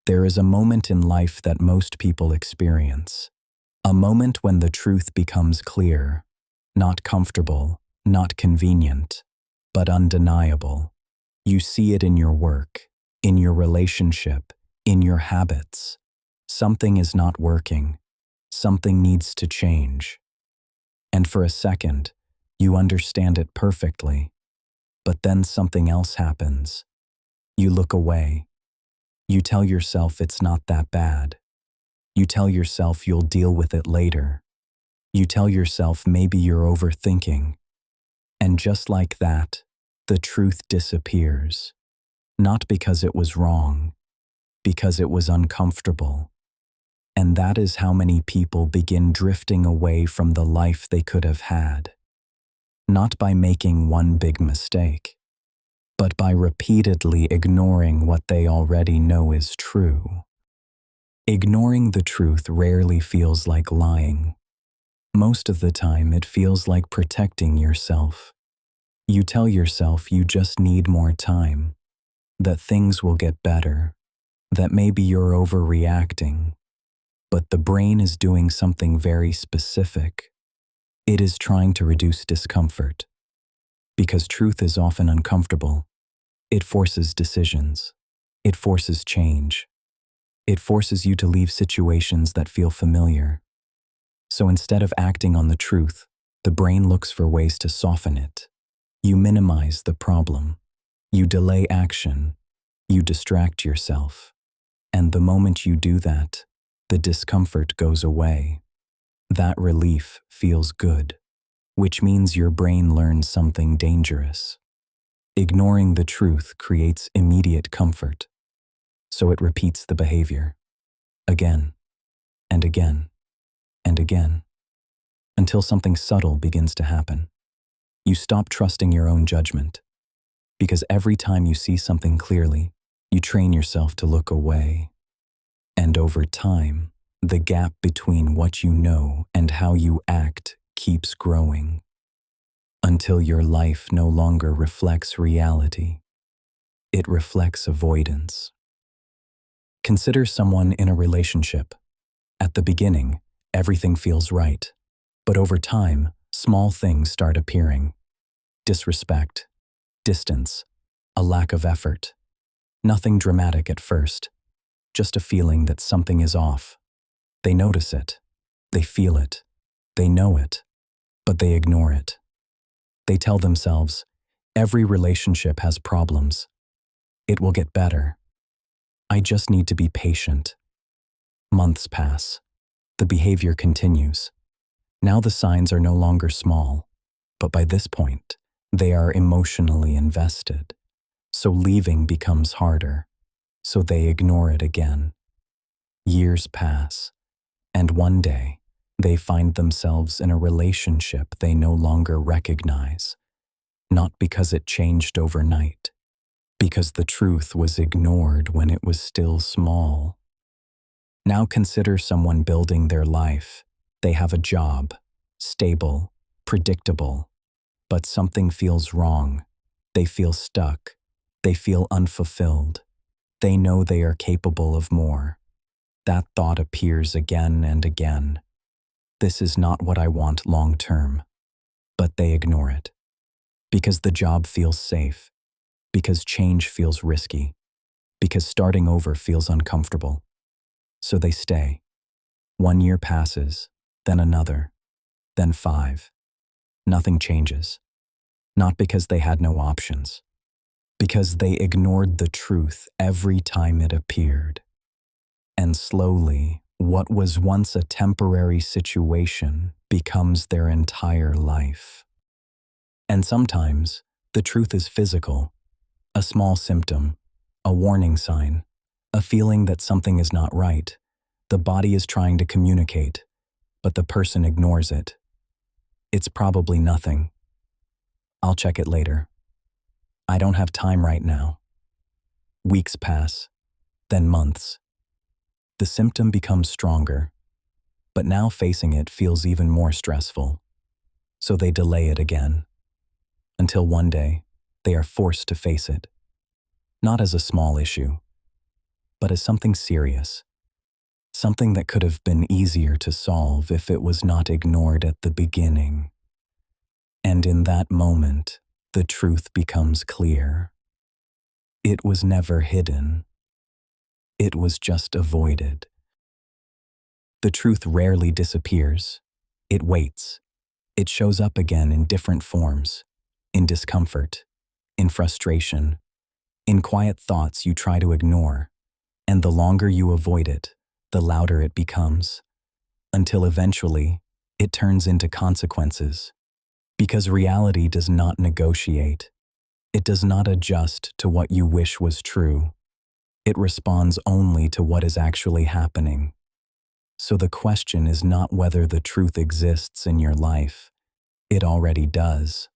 There is a moment in life that most people experience. A moment when the truth becomes clear, not comfortable, not convenient, but undeniable. You see it in your work, in your relationship, in your habits. Something is not working. Something needs to change. And for a second, you understand it perfectly. But then something else happens. You look away. You tell yourself it's not that bad. You tell yourself you'll deal with it later. You tell yourself maybe you're overthinking. And just like that, the truth disappears. Not because it was wrong, because it was uncomfortable. And that is how many people begin drifting away from the life they could have had. Not by making one big mistake, but by repeatedly ignoring what they already know is true. Ignoring the truth rarely feels like lying. Most of the time, it feels like protecting yourself. You tell yourself you just need more time, that things will get better, that maybe you're overreacting. But the brain is doing something very specific. It is trying to reduce discomfort. Because truth is often uncomfortable, it forces decisions. It forces change. It forces you to leave situations that feel familiar. So instead of acting on the truth, the brain looks for ways to soften it. You minimize the problem. You delay action. You distract yourself. And the moment you do that, the discomfort goes away. That relief feels good, which means your brain learns something dangerous. Ignoring the truth creates immediate comfort. So it repeats the behavior, again, and again, and again, until something subtle begins to happen. You stop trusting your own judgment, because every time you see something clearly, you train yourself to look away. And over time, the gap between what you know and how you act keeps growing, until your life no longer reflects reality. It reflects avoidance. Consider someone in a relationship. At the beginning, everything feels right, but over time, small things start appearing. Disrespect, distance, a lack of effort. Nothing dramatic at first, just a feeling that something is off. They notice it, they feel it, they know it, but they ignore it. They tell themselves, every relationship has problems. It will get better. I just need to be patient. Months pass. The behavior continues. Now the signs are no longer small, but by this point, they are emotionally invested. So leaving becomes harder. So they ignore it again. Years pass, and one day, they find themselves in a relationship they no longer recognize. Not because it changed overnight, because the truth was ignored when it was still small. Now consider someone building their life. They have a job, stable, predictable, but something feels wrong. They feel stuck. They feel unfulfilled. They know they are capable of more. That thought appears again and again. This is not what I want long term. But they ignore it. Because the job feels safe. Because change feels risky. Because starting over feels uncomfortable. So they stay. 1 year passes, then another, then 5. Nothing changes. Not because they had no options. Because they ignored the truth every time it appeared. And slowly, what was once a temporary situation becomes their entire life. And sometimes, the truth is physical. A small symptom, a warning sign, a feeling that something is not right. The body is trying to communicate, but the person ignores it. It's probably nothing. I'll check it later. I don't have time right now. Weeks pass, then months. The symptom becomes stronger, but now facing it feels even more stressful. So they delay it again, until one day they are forced to face it. Not as a small issue, but as something serious, something that could have been easier to solve if it was not ignored at the beginning. And in that moment, the truth becomes clear. It was never hidden. It was just avoided. The truth rarely disappears. It waits. It shows up again in different forms, in discomfort, in frustration, in quiet thoughts you try to ignore, and the longer you avoid it, the louder it becomes, until eventually it turns into consequences. Because reality does not negotiate. It does not adjust to what you wish was true. It responds only to what is actually happening. So the question is not whether the truth exists in your life. It already does.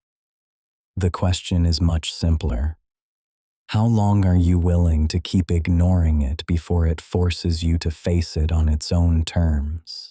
The question is much simpler. How long are you willing to keep ignoring it before it forces you to face it on its own terms?